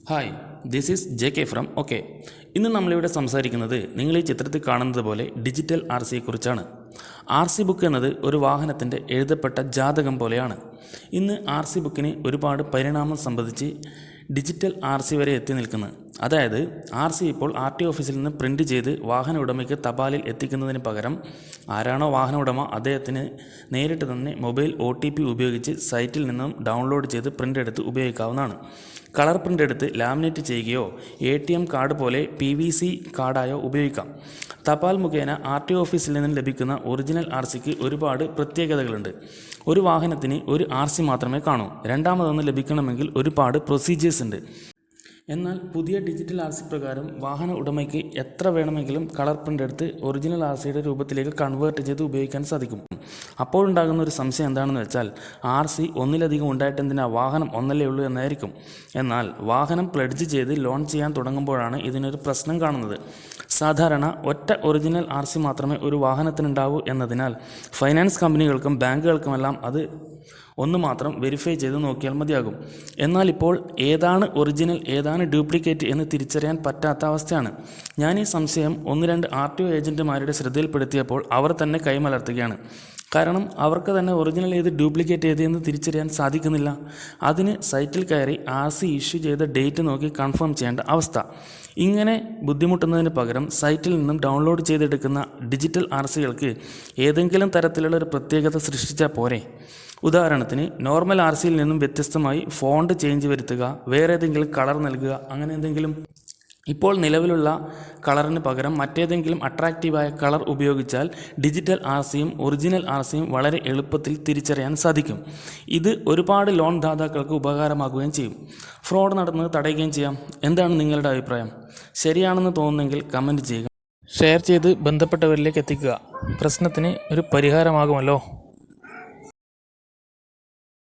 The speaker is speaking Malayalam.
Hi, this is JK from okay. ഇന്ന് നമ്മളിവിടെ സംസാരിക്കുന്നത് നിങ്ങൾ ഈ ചിത്രത്തിൽ കാണുന്നത് പോലെ ഡിജിറ്റൽ RCയെക്കുറിച്ചാണ്. RC ബുക്ക് എന്നത് ഒരു വാഹനത്തിൻ്റെ എഴുതപ്പെട്ട ജാതകം പോലെയാണ്. ഇന്ന് RC ബുക്കിന് ഒരുപാട് പരിണാമം സംഭവിച്ച് ഡിജിറ്റൽ RC വരെ എത്തി നിൽക്കുന്നത്. അതായത് RC ഇപ്പോൾ RTO ഓഫീസിൽ നിന്ന് പ്രിൻ്റ് ചെയ്ത് വാഹന ഉടമയ്ക്ക് തപാലിൽ എത്തിക്കുന്നതിന് പകരം ആരാണോ വാഹന ഉടമ അദ്ദേഹത്തിന് നേരിട്ട് തന്നെ മൊബൈൽ OTP ഉപയോഗിച്ച് സൈറ്റിൽ നിന്നും ഡൗൺലോഡ് ചെയ്ത് പ്രിൻ്റ് എടുത്ത് ഉപയോഗിക്കാവുന്നതാണ്. കളർ പ്രിൻ്റ് എടുത്ത് ലാമിനേറ്റ് ചെയ്യുകയോ ATM കാർഡ് പോലെ PVC കാർഡായോ ഉപയോഗിക്കാം. തപാൽ മുഖേന RTO ഓഫീസിൽ നിന്നും ലഭിക്കുന്ന ഒറിജിനൽ RCക്ക് ഒരുപാട് പ്രത്യേകതകളുണ്ട്. ഒരു വാഹനത്തിന് ഒരു RC മാത്രമേ കാണൂ. രണ്ടാമതൊന്ന് ലഭിക്കണമെങ്കിൽ ഒരുപാട് പ്രൊസീജിയേഴ്സ് ഉണ്ട്. എന്നാൽ പുതിയ ഡിജിറ്റൽ RC പ്രകാരം വാഹന ഉടമയ്ക്ക് എത്ര വേണമെങ്കിലും കളർ പ്രിൻ്റ് എടുത്ത് ഒറിജിനൽ RCയുടെ രൂപത്തിലേക്ക് കൺവേർട്ട് ചെയ്ത് ഉപയോഗിക്കാൻ സാധിക്കും. അപ്പോഴുണ്ടാകുന്ന ഒരു സംശയം എന്താണെന്ന് വെച്ചാൽ RC ഒന്നിലധികം ഉണ്ടായിട്ടെന്തിനാ, വാഹനം ഒന്നല്ലേ ഉള്ളൂ എന്നായിരിക്കും. എന്നാൽ വാഹനം പ്ലെഡ്ജ് ചെയ്ത് ലോൺ ചെയ്യാൻ തുടങ്ങുമ്പോഴാണ് ഇതിനൊരു പ്രശ്നം കാണുന്നത്. സാധാരണ ഒറ്റ ഒറിജിനൽ RC മാത്രമേ ഒരു വാഹനത്തിനുണ്ടാവൂ എന്നതിനാൽ ഫൈനാൻസ് കമ്പനികൾക്കും ബാങ്കുകൾക്കുമെല്ലാം അത് ഒന്ന് മാത്രം വെരിഫൈ ചെയ്ത് നോക്കിയാൽ മതിയാകും. എന്നാൽ ഇപ്പോൾ ഏതാണ് ഒറിജിനൽ ഏതാണ് ഡ്യൂപ്ലിക്കേറ്റ് എന്ന് തിരിച്ചറിയാൻ പറ്റാത്ത അവസ്ഥയാണ്. ഞാൻ ഈ സംശയം 1-2 RTO ഏജൻറ്റുമാരുടെ ശ്രദ്ധയിൽപ്പെടുത്തിയപ്പോൾ അവർ തന്നെ കൈമലർത്തുകയാണ്. കാരണം അവർക്ക് തന്നെ ഒറിജിനൽ ഏത് ഡ്യൂപ്ലിക്കേറ്റ് ഏത് എന്ന് തിരിച്ചറിയാൻ സാധിക്കുന്നില്ല. അതിന് സൈറ്റിൽ കയറി RC ഇഷ്യൂ ചെയ്ത ഡേറ്റ് നോക്കി കൺഫേം ചെയ്യേണ്ട അവസ്ഥ. ഇങ്ങനെ ബുദ്ധിമുട്ടുന്നതിന് പകരം സൈറ്റിൽ നിന്നും ഡൗൺലോഡ് ചെയ്തെടുക്കുന്ന ഡിജിറ്റൽ RCകൾക്ക് ഏതെങ്കിലും തരത്തിലുള്ള ഒരു പ്രത്യേകത സൃഷ്ടിച്ചാൽ പോരെ. ഉദാഹരണത്തിന് നോർമൽ RCയിൽ നിന്നും വ്യത്യസ്തമായി ഫോണ്ട് ചേഞ്ച് വരുത്തുക, വേറെ ഏതെങ്കിലും കളർ നൽകുക, അങ്ങനെ എന്തെങ്കിലും. ഇപ്പോൾ നിലവിലുള്ള കളറിന് പകരം മറ്റേതെങ്കിലും അട്രാക്റ്റീവായ കളർ ഉപയോഗിച്ചാൽ ഡിജിറ്റൽ RCയും ഒറിജിനൽ RCയും വളരെ എളുപ്പത്തിൽ തിരിച്ചറിയാൻ സാധിക്കും. ഇത് ഒരുപാട് ലോൺ ദാതാക്കൾക്ക് ഉപകാരമാകുകയും ചെയ്യും. ഫ്രോഡ് നടന്നത് തടയുകയും ചെയ്യാം. എന്താണ് നിങ്ങളുടെ അഭിപ്രായം? ശരിയാണെന്ന് തോന്നുന്നെങ്കിൽ കമൻറ്റ് ചെയ്യുക, ഷെയർ ചെയ്ത് ബന്ധപ്പെട്ടവരിലേക്ക് എത്തിക്കുക. പ്രശ്നത്തിന് ഒരു പരിഹാരമാകുമല്ലോ.